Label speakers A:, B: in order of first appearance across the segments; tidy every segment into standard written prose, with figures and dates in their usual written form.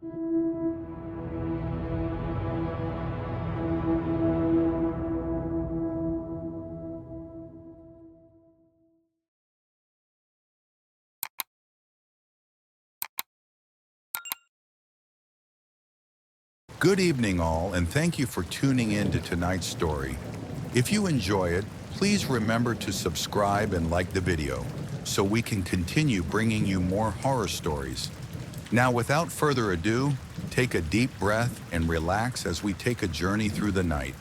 A: Good evening all, and thank you for tuning in to tonight's story. If you enjoy it, please remember to subscribe and like the video so we can continue bringing you more horror stories. Now, without further ado, take a deep breath and relax as we take a journey through the night.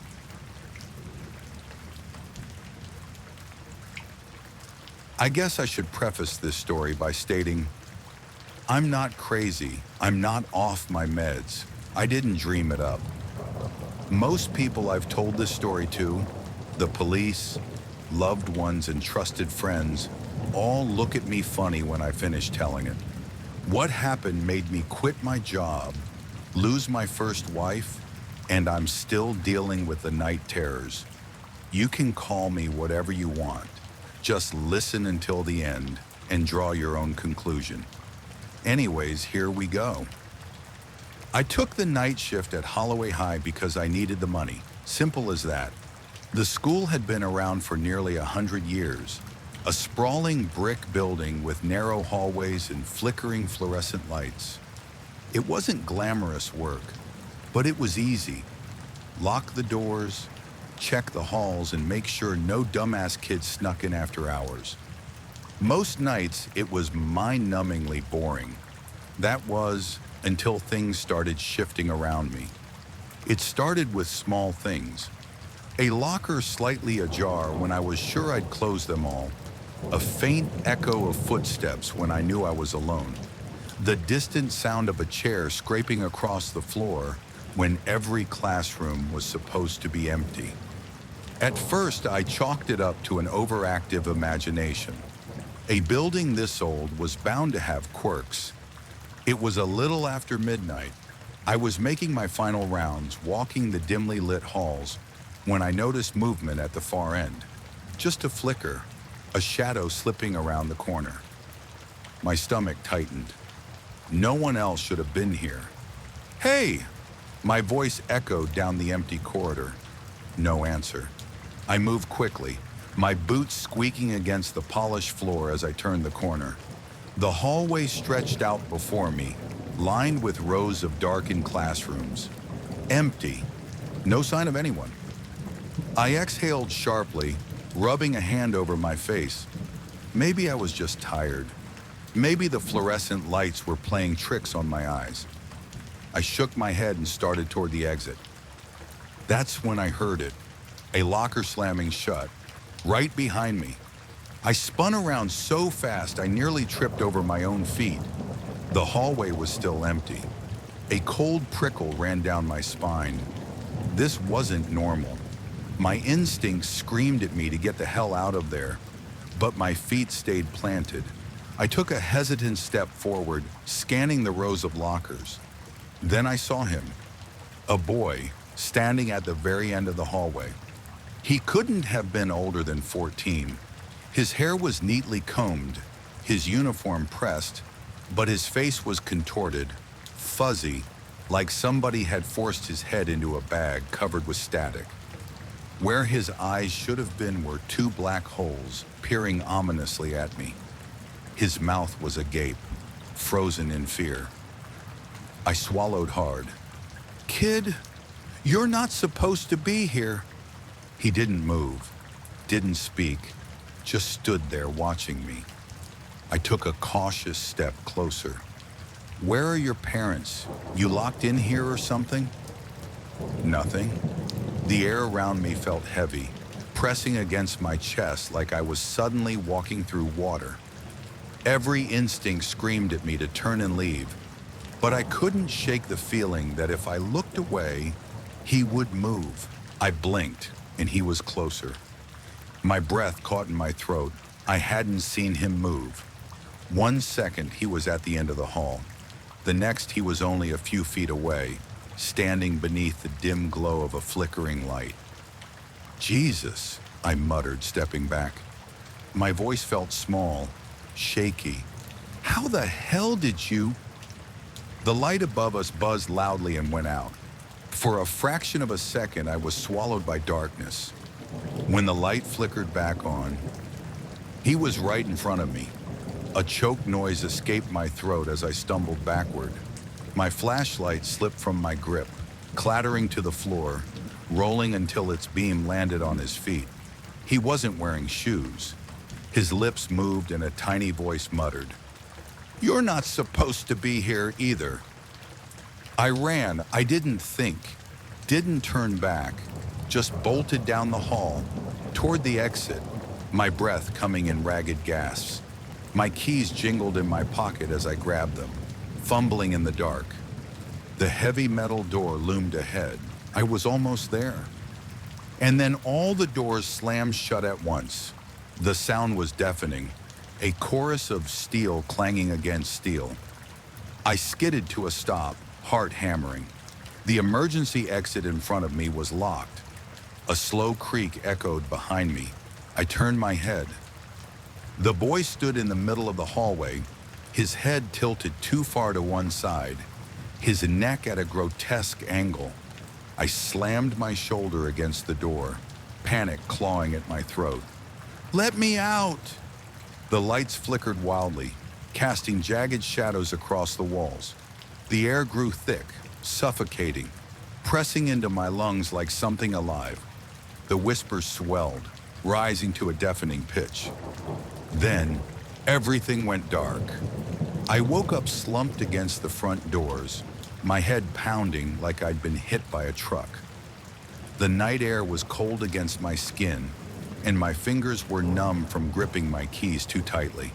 A: I guess I should preface this story by stating, I'm not crazy. I'm not off my meds. I didn't dream it up. Most people I've told this story to, the police, loved ones, and trusted friends, all look at me funny when I finish telling it. What happened made me quit my job, lose my first wife, and I'm still dealing with the night terrors. You can call me whatever you want. Just listen until the end and draw your own conclusion. Anyways, here we go. I took the night shift at Holloway High because I needed the money. Simple as that. The school had been around for nearly 100 years. A sprawling brick building with narrow hallways and flickering fluorescent lights. It wasn't glamorous work, but it was easy. Lock the doors, check the halls, and make sure no dumbass kids snuck in after hours. Most nights, it was mind-numbingly boring. That was until things started shifting around me. It started with small things. A locker slightly ajar when I was sure I'd closed them all. A faint echo of footsteps when I knew I was alone. The distant sound of a chair scraping across the floor when every classroom was supposed to be empty. At first, I chalked it up to an overactive imagination. A building this old was bound to have quirks. It was a little after midnight. I was making my final rounds, walking the dimly lit halls, when I noticed movement at the far end. Just a flicker, a shadow slipping around the corner. My stomach tightened. No one else should have been here. "Hey!" My voice echoed down the empty corridor. No answer. I moved quickly, my boots squeaking against the polished floor as I turned the corner. The hallway stretched out before me, lined with rows of darkened classrooms. Empty. No sign of anyone. I exhaled sharply, rubbing a hand over my face. Maybe I was just tired. Maybe the fluorescent lights were playing tricks on my eyes. I shook my head and started toward the exit. That's when I heard it, a locker slamming shut, right behind me. I spun around so fast I nearly tripped over my own feet. The hallway was still empty. A cold prickle ran down my spine. This wasn't normal. My instincts screamed at me to get the hell out of there, but my feet stayed planted. I took a hesitant step forward, scanning the rows of lockers. Then I saw him, a boy, standing at the very end of the hallway. He couldn't have been older than 14. His hair was neatly combed, his uniform pressed, but his face was contorted, fuzzy, like somebody had forced his head into a bag covered with static. Where his eyes should have been were two black holes peering ominously at me. His mouth was agape, frozen in fear. I swallowed hard. "Kid, you're not supposed to be here." He didn't move, didn't speak, just stood there watching me. I took a cautious step closer. "Where are your parents? You locked in here or something?" Nothing. The air around me felt heavy, pressing against my chest like I was suddenly walking through water. Every instinct screamed at me to turn and leave, but I couldn't shake the feeling that if I looked away, he would move. I blinked, and he was closer. My breath caught in my throat. I hadn't seen him move. 1 second, he was at the end of the hall. The next, he was only a few feet away, standing beneath the dim glow of a flickering light. "Jesus," I muttered, stepping back. My voice felt small, shaky. "How the hell did you—" The light above us buzzed loudly and went out. For a fraction of a second, I was swallowed by darkness. When the light flickered back on, he was right in front of me. A choked noise escaped my throat as I stumbled backward. My flashlight slipped from my grip, clattering to the floor, rolling until its beam landed on his feet. He wasn't wearing shoes. His lips moved and a tiny voice muttered, "You're not supposed to be here either." I ran. I didn't think, didn't turn back, just bolted down the hall, toward the exit, my breath coming in ragged gasps. My keys jingled in my pocket as I grabbed them, fumbling in the dark. The heavy metal door loomed ahead. I was almost there. And then all the doors slammed shut at once. The sound was deafening, a chorus of steel clanging against steel. I skidded to a stop, heart hammering. The emergency exit in front of me was locked. A slow creak echoed behind me. I turned my head. The boy stood in the middle of the hallway, his head tilted too far to one side, his neck at a grotesque angle. I slammed my shoulder against the door, panic clawing at my throat. "Let me out!" The lights flickered wildly, casting jagged shadows across the walls. The air grew thick, suffocating, pressing into my lungs like something alive. The whispers swelled, rising to a deafening pitch. Then, everything went dark. I woke up slumped against the front doors, my head pounding like I'd been hit by a truck. The night air was cold against my skin, and my fingers were numb from gripping my keys too tightly.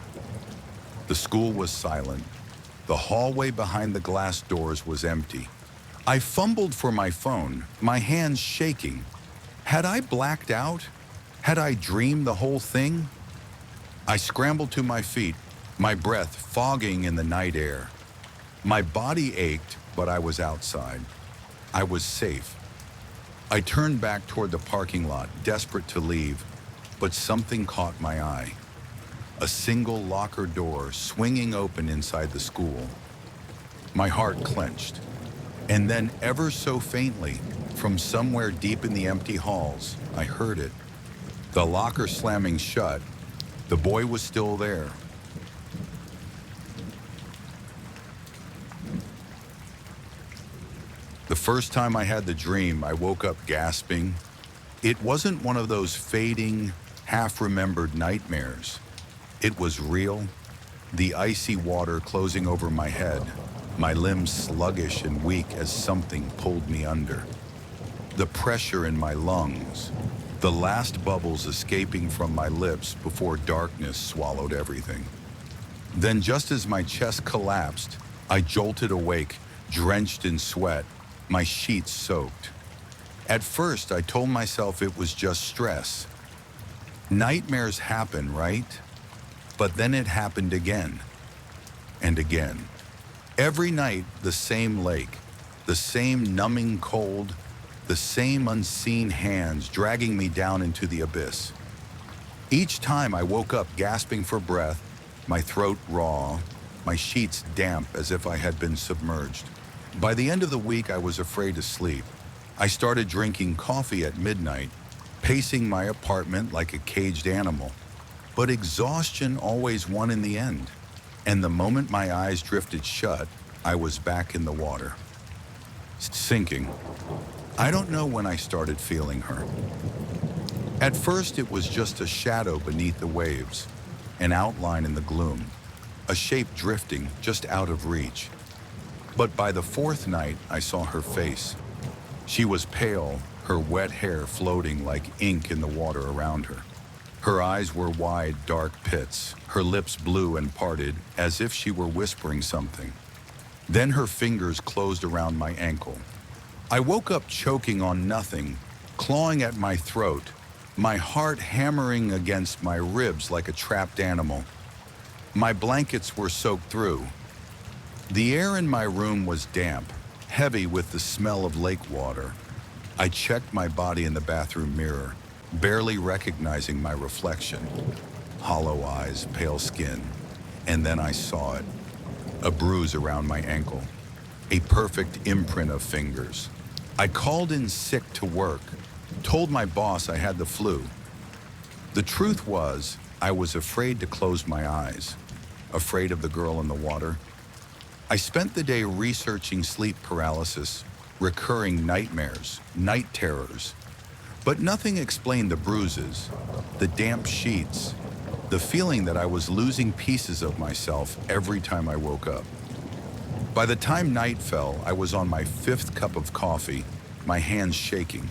A: The school was silent. The hallway behind the glass doors was empty. I fumbled for my phone, my hands shaking. Had I blacked out? Had I dreamed the whole thing? I scrambled to my feet, my breath fogging in the night air. My body ached, but I was outside. I was safe. I turned back toward the parking lot, desperate to leave, but something caught my eye. A single locker door swinging open inside the school. My heart clenched. And then, ever so faintly, from somewhere deep in the empty halls, I heard it. The locker slamming shut. The boy was still there. The first time I had the dream, I woke up gasping. It wasn't one of those fading, half-remembered nightmares. It was real, the icy water closing over my head, my limbs sluggish and weak as something pulled me under. The pressure in my lungs, the last bubbles escaping from my lips before darkness swallowed everything. Then just as my chest collapsed, I jolted awake, drenched in sweat, my sheets soaked. At first, I told myself it was just stress. Nightmares happen, right? But then it happened again and again. Every night, the same lake, the same numbing cold, the same unseen hands dragging me down into the abyss. Each time I woke up gasping for breath, my throat raw, my sheets damp as if I had been submerged. By the end of the week, I was afraid to sleep. I started drinking coffee at midnight, pacing my apartment like a caged animal. But exhaustion always won in the end. And the moment my eyes drifted shut, I was back in the water. Sinking. I don't know when I started feeling her. At first, it was just a shadow beneath the waves, an outline in the gloom, a shape drifting just out of reach. But by the fourth night, I saw her face. She was pale, her wet hair floating like ink in the water around her. Her eyes were wide, dark pits, her lips blue and parted, as if she were whispering something. Then her fingers closed around my ankle. I woke up choking on nothing, clawing at my throat, my heart hammering against my ribs like a trapped animal. My blankets were soaked through. The air in my room was damp, heavy with the smell of lake water. I checked my body in the bathroom mirror, barely recognizing my reflection. Hollow eyes, pale skin, and then I saw it. A bruise around my ankle. a perfect imprint of fingers. I called in sick to work, told my boss I had the flu. The truth was, I was afraid to close my eyes, afraid of the girl in the water. I spent the day researching sleep paralysis, recurring nightmares, night terrors, but nothing explained the bruises, the damp sheets, the feeling that I was losing pieces of myself every time I woke up. By the time night fell, I was on my 5th cup of coffee, my hands shaking.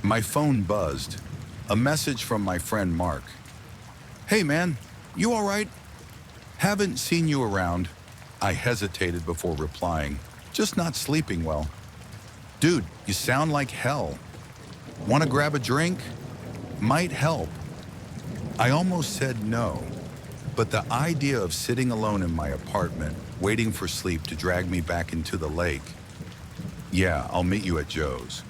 A: My phone buzzed, a message from my friend Mark. "Hey man, you all right? Haven't seen you around." I hesitated before replying, "Just not sleeping well." "Dude, you sound like hell. Want to grab a drink? Might help." I almost said no, but the idea of sitting alone in my apartment, waiting for sleep to drag me back into the lake. "Yeah, I'll meet you at Joe's."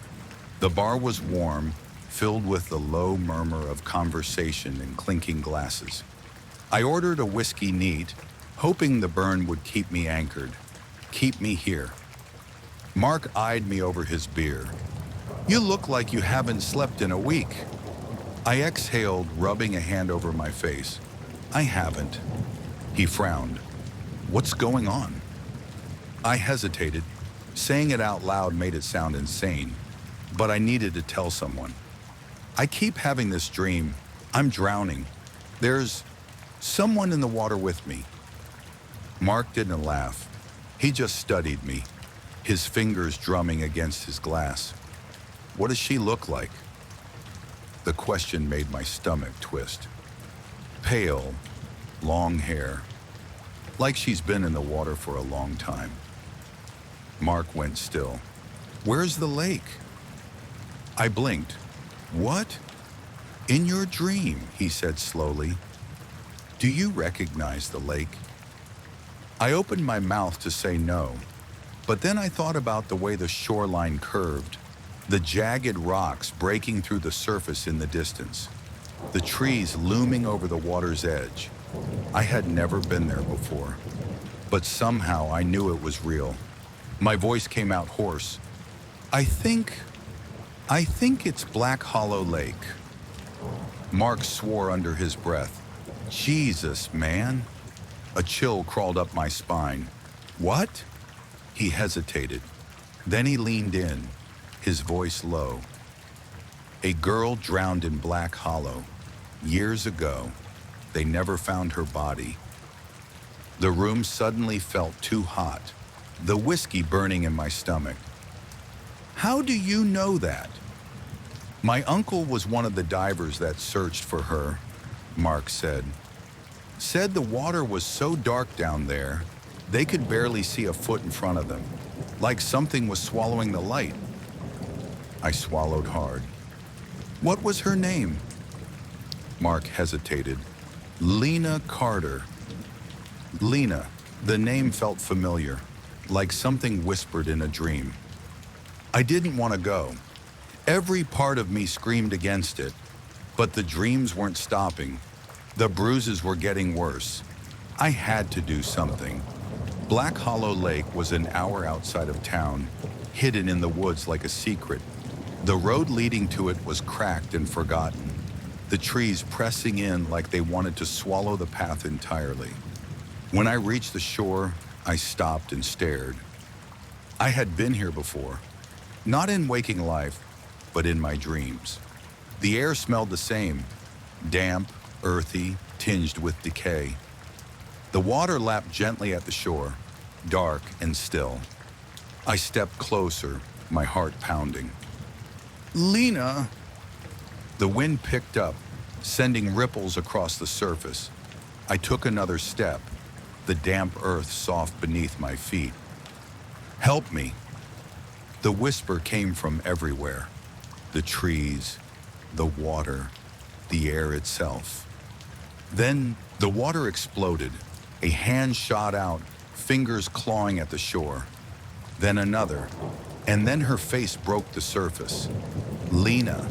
A: The bar was warm, filled with the low murmur of conversation and clinking glasses. I ordered a whiskey neat, hoping the burn would keep me anchored, keep me here. Mark eyed me over his beer. "You look like you haven't slept in a week." I exhaled, rubbing a hand over my face. "I haven't." He frowned. "What's going on?" I hesitated. Saying it out loud made it sound insane, but I needed to tell someone. "I keep having this dream. I'm drowning. There's someone in the water with me." Mark didn't laugh. He just studied me, his fingers drumming against his glass. "What does she look like?" The question made my stomach twist. Pale, long hair, like she's been in the water for a long time. Mark went still. "Where's the lake?" I blinked. "What?" "In your dream," he said slowly. "Do you recognize the lake?" I opened my mouth to say no, but then I thought about the way the shoreline curved, the jagged rocks breaking through the surface in the distance, the trees looming over the water's edge. I had never been there before, but somehow I knew it was real. My voice came out hoarse. I think it's Black Hollow Lake." Mark swore under his breath. "Jesus, man." A chill crawled up my spine. "What?" He hesitated. Then he leaned in, his voice low. "A girl drowned in Black Hollow. Years ago, they never found her body." The room suddenly felt too hot, the whiskey burning in my stomach. "How do you know that?" "My uncle was one of the divers that searched for her," Mark said. "Said the water was so dark down there, they could barely see a foot in front of them, like something was swallowing the light." I swallowed hard. "What was her name?" Mark hesitated. "Lena Carter." Lena, the name felt familiar, like something whispered in a dream. I didn't want to go. Every part of me screamed against it, but the dreams weren't stopping. The bruises were getting worse. I had to do something. Black Hollow Lake was an hour outside of town, hidden in the woods like a secret. The road leading to it was cracked and forgotten, the trees pressing in like they wanted to swallow the path entirely. When I reached the shore, I stopped and stared. I had been here before, not in waking life, but in my dreams. The air smelled the same, damp, earthy, tinged with decay. The water lapped gently at the shore, dark and still. I stepped closer, my heart pounding. "Lena!" The wind picked up, sending ripples across the surface. I took another step, the damp earth soft beneath my feet. "Help me!" The whisper came from everywhere. The trees, the water, the air itself. Then the water exploded. A hand shot out, fingers clawing at the shore. Then another, and then her face broke the surface. Lena.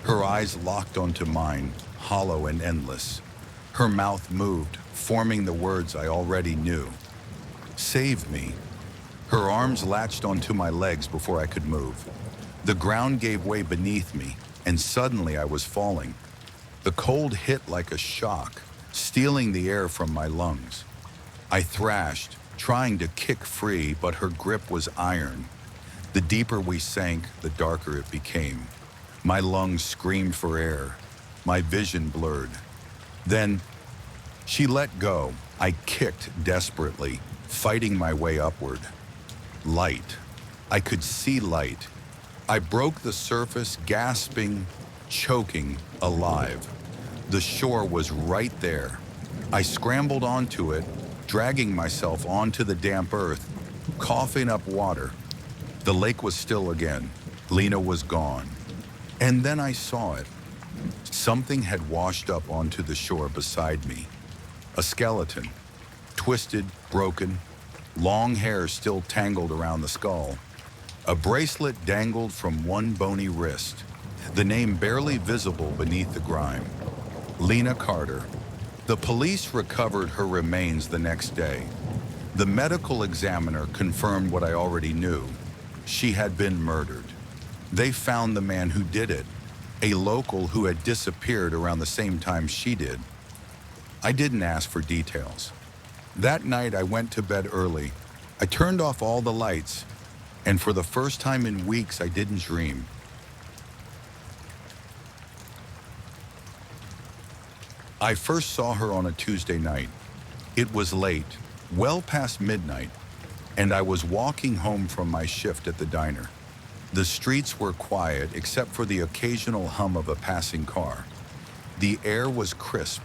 A: Her eyes locked onto mine, hollow and endless. Her mouth moved, forming the words I already knew. "Save me." Her arms latched onto my legs before I could move. The ground gave way beneath me, and suddenly I was falling. The cold hit like a shock, stealing the air from my lungs. I thrashed, trying to kick free, but her grip was iron. The deeper we sank, the darker it became. My lungs screamed for air. My vision blurred. Then, she let go. I kicked desperately, fighting my way upward. Light. I could see light. I broke the surface, gasping, choking, alive. The shore was right there. I scrambled onto it, dragging myself onto the damp earth, coughing up water. The lake was still again. Lena was gone. And then I saw it. Something had washed up onto the shore beside me. A skeleton. Twisted, broken, long hair still tangled around the skull. A bracelet dangled from one bony wrist, the name barely visible beneath the grime. Lena Carter. The police recovered her remains the next day. The medical examiner confirmed what I already knew. She had been murdered. They found the man who did it, a local who had disappeared around the same time she did. I didn't ask for details. That night I went to bed early. I turned off all the lights, and for the first time in weeks I didn't dream. I first saw her on a Tuesday night. It was late, well past midnight, and I was walking home from my shift at the diner. The streets were quiet except for the occasional hum of a passing car. The air was crisp,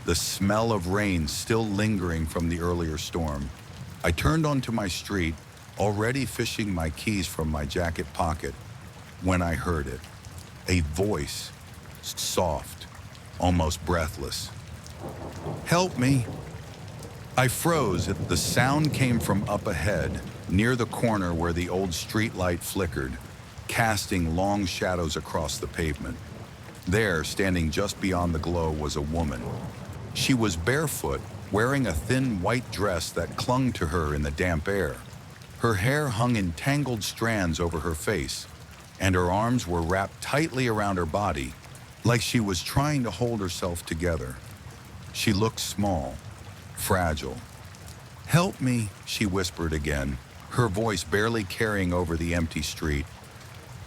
A: the smell of rain still lingering from the earlier storm. I turned onto my street, already fishing my keys from my jacket pocket, when I heard it. A voice, soft, almost breathless. "Help me." I froze. The sound came from up ahead, near the corner where the old street light flickered, casting long shadows across the pavement. There, standing just beyond the glow, was a woman. She was barefoot, wearing a thin white dress that clung to her in the damp air. Her hair hung in tangled strands over her face, and her arms were wrapped tightly around her body, like she was trying to hold herself together. She looked small, fragile. "Help me," she whispered again, her voice barely carrying over the empty street.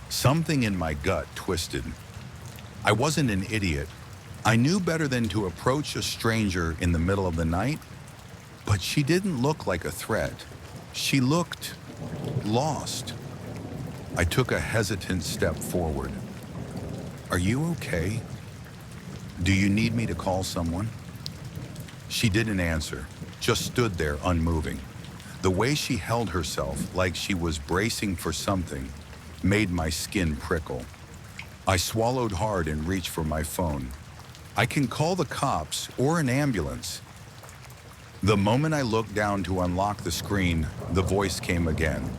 A: Something in my gut twisted. I wasn't an idiot. I knew better than to approach a stranger in the middle of the night, but she didn't look like a threat. She looked lost. I took a hesitant step forward. "Are you okay? Do you need me to call someone?" She didn't answer, just stood there unmoving. The way she held herself, like she was bracing for something, made my skin prickle. I swallowed hard and reached for my phone. I can call the cops or an ambulance. The moment I looked down to unlock the screen, the voice came again,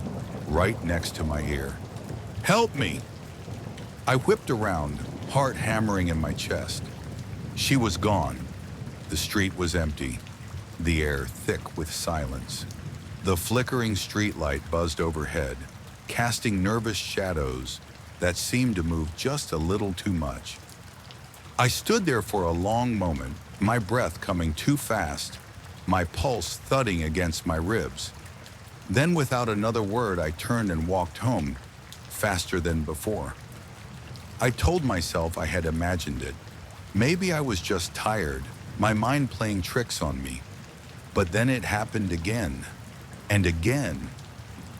A: right next to my ear. "Help me!" I whipped around, heart hammering in my chest. She was gone. The street was empty, the air thick with silence. The flickering streetlight buzzed overhead, casting nervous shadows that seemed to move just a little too much. I stood there for a long moment, my breath coming too fast, my pulse thudding against my ribs. Then without another word, I turned and walked home, faster than before. I told myself I had imagined it. Maybe I was just tired, my mind playing tricks on me. But then it happened again, and again.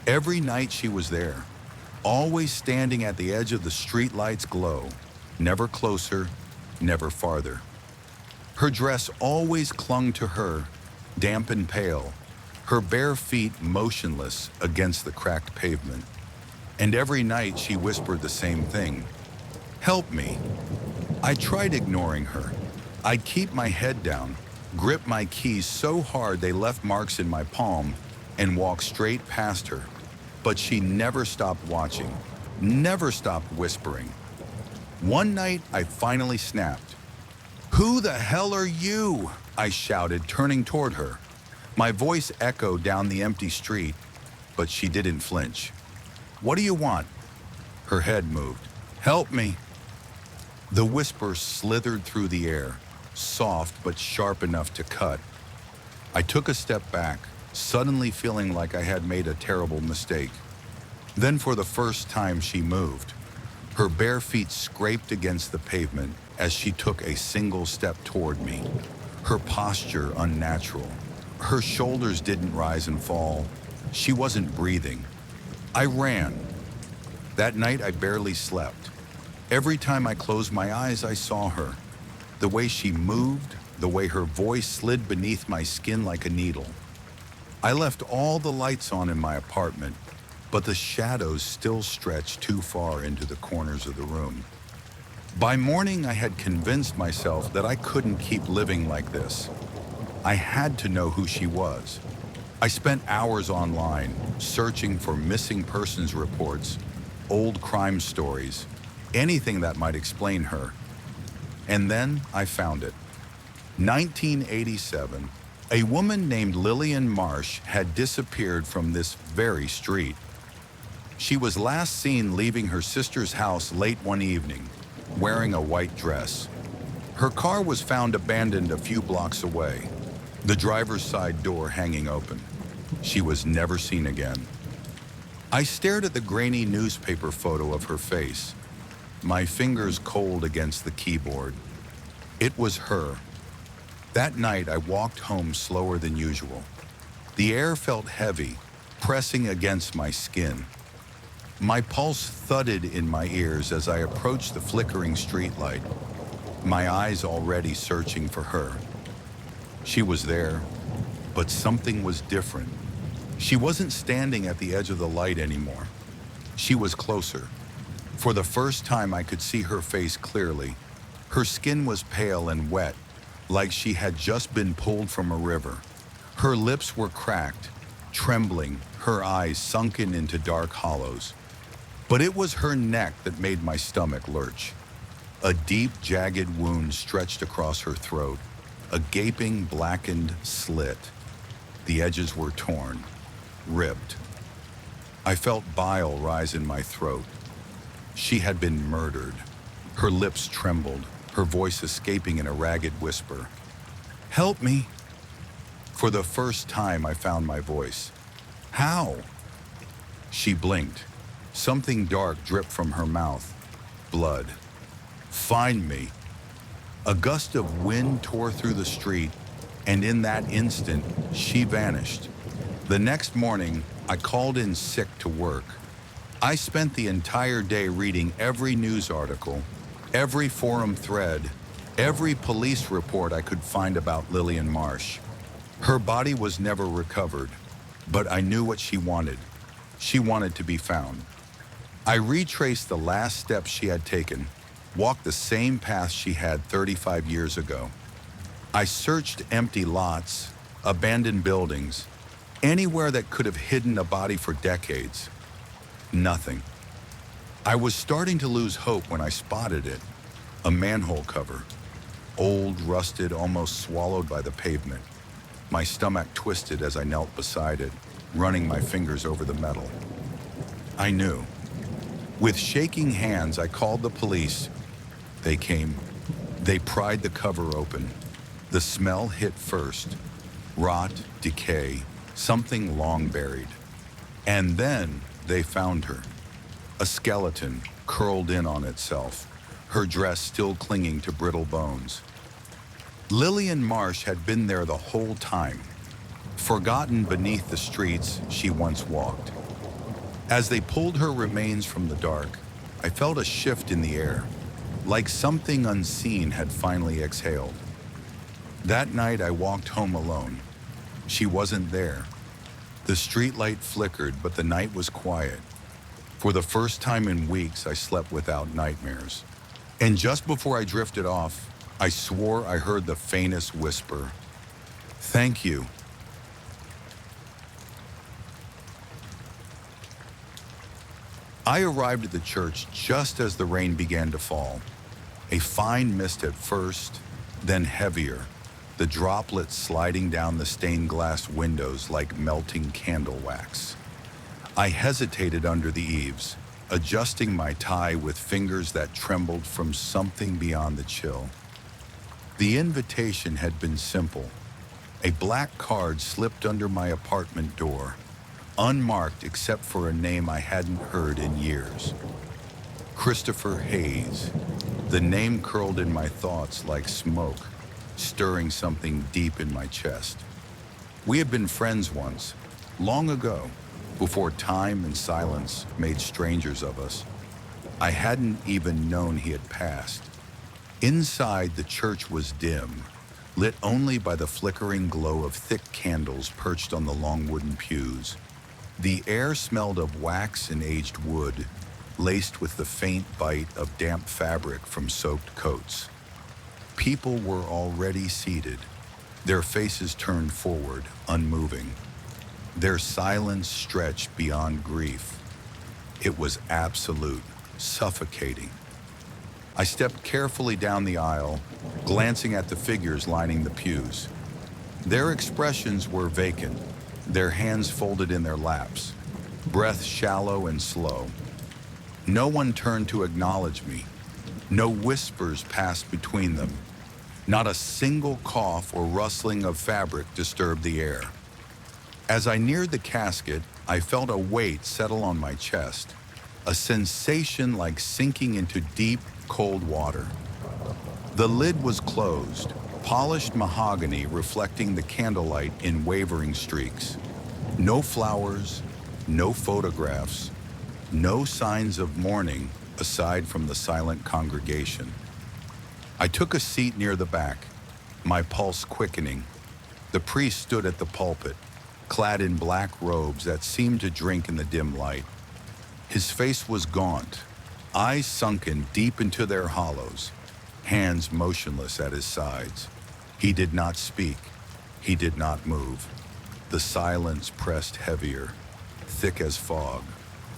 A: Every night she was there, always standing at the edge of the streetlight's glow, never closer, never farther. Her dress always clung to her, damp and pale, her bare feet motionless against the cracked pavement. And every night she whispered the same thing. "Help me." I tried ignoring her. I'd keep my head down, grip my keys so hard they left marks in my palm, and walk straight past her. But she never stopped watching, never stopped whispering. One night, I finally snapped. "Who the hell are you?" I shouted, turning toward her. My voice echoed down the empty street. but she didn't flinch. "What do you want?" Her head moved. "Help me." The whisper slithered through the air, soft but sharp enough to cut. I took a step back, suddenly feeling like I had made a terrible mistake. Then for the first time she moved. Her bare feet scraped against the pavement as she took a single step toward me. Her posture unnatural. Her shoulders didn't rise and fall. She wasn't breathing. I ran. That night I barely slept. Every time I closed my eyes, I saw her. The way she moved, the way her voice slid beneath my skin like a needle. I left all the lights on in my apartment, but the shadows still stretched too far into the corners of the room. By morning, I had convinced myself that I couldn't keep living like this. I had to know who she was. I spent hours online searching for missing persons reports, old crime stories, anything that might explain her. And then I found it. 1987, a woman named Lillian Marsh had disappeared from this very street. She was last seen leaving her sister's house late one evening, wearing a white dress. Her car was found abandoned a few blocks away, the driver's side door hanging open. She was never seen again. I stared at the grainy newspaper photo of her face, my fingers cold against the keyboard. It was her. That night, I walked home slower than usual. The air felt heavy, pressing against my skin. My pulse thudded in my ears as I approached the flickering streetlight, my eyes already searching for her. She was there, but something was different. She wasn't standing at the edge of the light anymore. She was closer. For the first time, I could see her face clearly. Her skin was pale and wet, like she had just been pulled from a river. Her lips were cracked, trembling, her eyes sunken into dark hollows. But it was her neck that made my stomach lurch. A deep, jagged wound stretched across her throat, a gaping, blackened slit. The edges were torn, ripped. I felt bile rise in my throat. She had been murdered. Her lips trembled, her voice escaping in a ragged whisper. "Help me!" For the first time, I found my voice. "How?" She blinked. Something dark dripped from her mouth. Blood. "Find me." A gust of wind tore through the street, and in that instant, she vanished. The next morning, I called in sick to work. I spent the entire day reading every news article, every forum thread, every police report I could find about Lillian Marsh. Her body was never recovered, but I knew what she wanted. She wanted to be found. I retraced the last steps she had taken, walked the same path she had 35 years ago. I searched empty lots, abandoned buildings, anywhere that could have hidden a body for decades. Nothing. I was starting to lose hope when I spotted it. A manhole cover. Old, rusted, almost swallowed by the pavement. My stomach twisted as I knelt beside it, running my fingers over the metal. I knew. With shaking hands, I called the police. They came. They pried the cover open. The smell hit first. Rot, decay, something long buried. And then they found her. A skeleton curled in on itself, her dress still clinging to brittle bones. Lillian Marsh had been there the whole time, forgotten beneath the streets she once walked. As they pulled her remains from the dark, I felt a shift in the air, like something unseen had finally exhaled. That night I walked home alone. She wasn't there. The streetlight flickered, but the night was quiet. For the first time in weeks, I slept without nightmares. And just before I drifted off, I swore I heard the faintest whisper. "Thank you." I arrived at the church just as the rain began to fall. A fine mist at first, then heavier, the droplets sliding down the stained glass windows like melting candle wax. I hesitated under the eaves, adjusting my tie with fingers that trembled from something beyond the chill. The invitation had been simple. A black card slipped under my apartment door, unmarked except for a name I hadn't heard in years. Christopher Hayes. The name curled in my thoughts like smoke, stirring something deep in my chest. We had been friends once, long ago, before time and silence made strangers of us. I hadn't even known he had passed. Inside, the church was dim, lit only by the flickering glow of thick candles perched on the long wooden pews. The air smelled of wax and aged wood, laced with the faint bite of damp fabric from soaked coats. People were already seated, their faces turned forward, unmoving. Their silence stretched beyond grief. It was absolute, suffocating. I stepped carefully down the aisle, glancing at the figures lining the pews. Their expressions were vacant, their hands folded in their laps, breath shallow and slow. No one turned to acknowledge me. No whispers passed between them. Not a single cough or rustling of fabric disturbed the air. As I neared the casket, I felt a weight settle on my chest, a sensation like sinking into deep, cold water. The lid was closed, polished mahogany reflecting the candlelight in wavering streaks. No flowers, no photographs, no signs of mourning aside from the silent congregation. I took a seat near the back, my pulse quickening. The priest stood at the pulpit, clad in black robes that seemed to drink in the dim light. His face was gaunt, eyes sunken deep into their hollows, hands motionless at his sides. He did not speak. He did not move. The silence pressed heavier, thick as fog.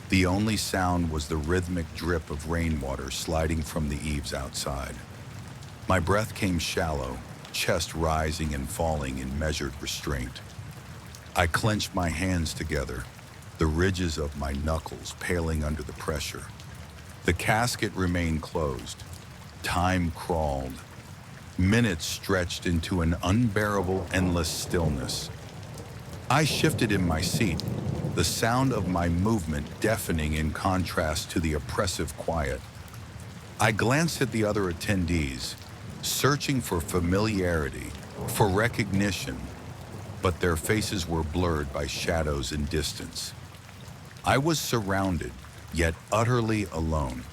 A: The only sound was the rhythmic drip of rainwater sliding from the eaves outside. My breath came shallow, chest rising and falling in measured restraint. I clenched my hands together, the ridges of my knuckles paling under the pressure. The casket remained closed. Time crawled. Minutes stretched into an unbearable, endless stillness. I shifted in my seat, the sound of my movement deafening in contrast to the oppressive quiet. I glanced at the other attendees, searching for familiarity, for recognition, but their faces were blurred by shadows and distance. I was surrounded, yet utterly alone.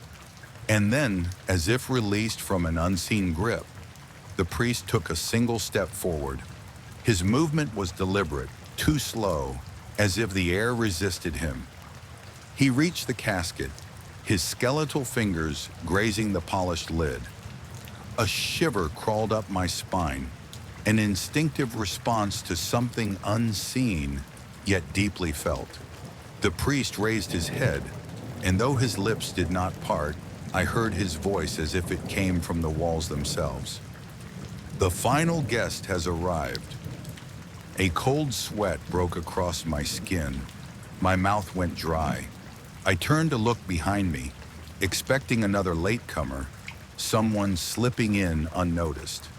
A: And then, as if released from an unseen grip, the priest took a single step forward. His movement was deliberate, too slow, as if the air resisted him. He reached the casket, his skeletal fingers grazing the polished lid. A shiver crawled up my spine, an instinctive response to something unseen, yet deeply felt. The priest raised his head, and though his lips did not part, I heard his voice as if it came from the walls themselves. The final guest has arrived. A cold sweat broke across my skin. My mouth went dry. I turned to look behind me, expecting another latecomer, someone slipping in unnoticed.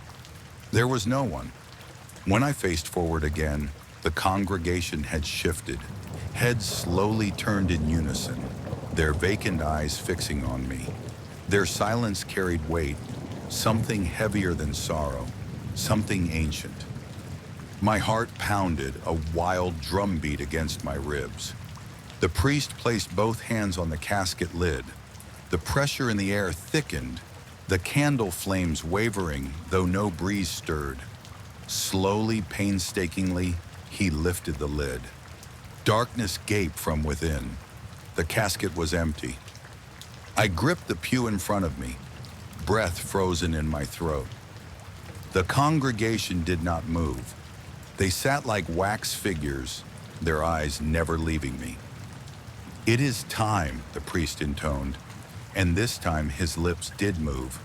A: There was no one. When I faced forward again, the congregation had shifted. Heads slowly turned in unison, their vacant eyes fixing on me. Their silence carried weight, something heavier than sorrow, something ancient. My heart pounded, a wild drumbeat against my ribs. The priest placed both hands on the casket lid. The pressure in the air thickened, the candle flames wavering, though no breeze stirred. Slowly, painstakingly, he lifted the lid. Darkness gaped from within. The casket was empty. I gripped the pew in front of me, breath frozen in my throat. The congregation did not move. They sat like wax figures, their eyes never leaving me. "It is time," the priest intoned, and this time his lips did move,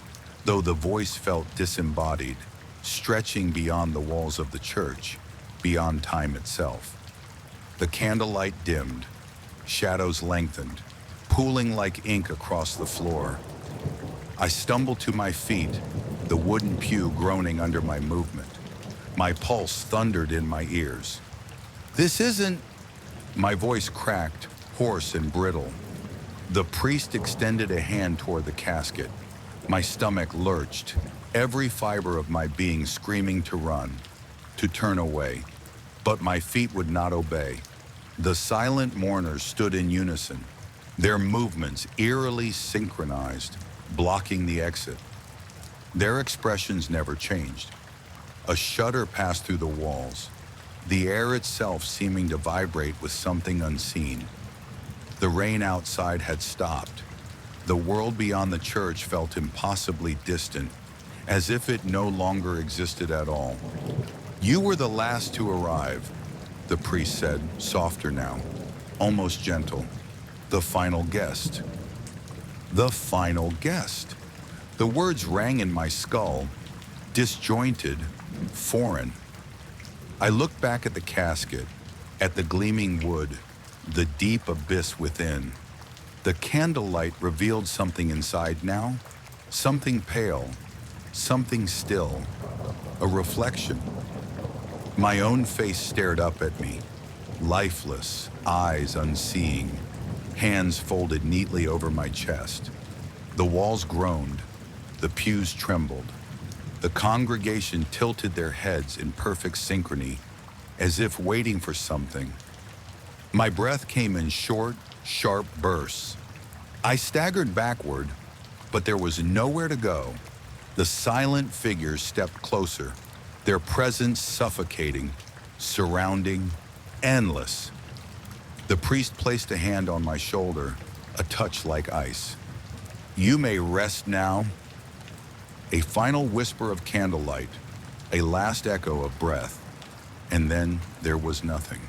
A: though the voice felt disembodied, stretching beyond the walls of the church, beyond time itself. The candlelight dimmed. Shadows lengthened, pooling like ink across the floor. I stumbled to my feet, the wooden pew groaning under my movement. My pulse thundered in my ears. This isn't... My voice cracked, hoarse and brittle. The priest extended a hand toward the casket. My stomach lurched, every fiber of my being screaming to run, to turn away. But my feet would not obey. The silent mourners stood in unison, their movements eerily synchronized, blocking the exit. Their expressions never changed. A shudder passed through the walls, the air itself seeming to vibrate with something unseen. The rain outside had stopped. The world beyond the church felt impossibly distant, as if it no longer existed at all. You were the last to arrive, the priest said, softer now, almost gentle. The final guest. The final guest. The words rang in my skull, disjointed, foreign. I looked back at the casket, at the gleaming wood, the deep abyss within. The candlelight revealed something inside now, something pale, something still, a reflection. My own face stared up at me, lifeless, eyes unseeing, hands folded neatly over my chest. The walls groaned, the pews trembled. The congregation tilted their heads in perfect synchrony, as if waiting for something. My breath came in short, sharp bursts. I staggered backward, but there was nowhere to go. The silent figures stepped closer, their presence suffocating, surrounding, endless. The priest placed a hand on my shoulder, a touch like ice. You may rest now. A final whisper of candlelight, a last echo of breath, and then there was nothing.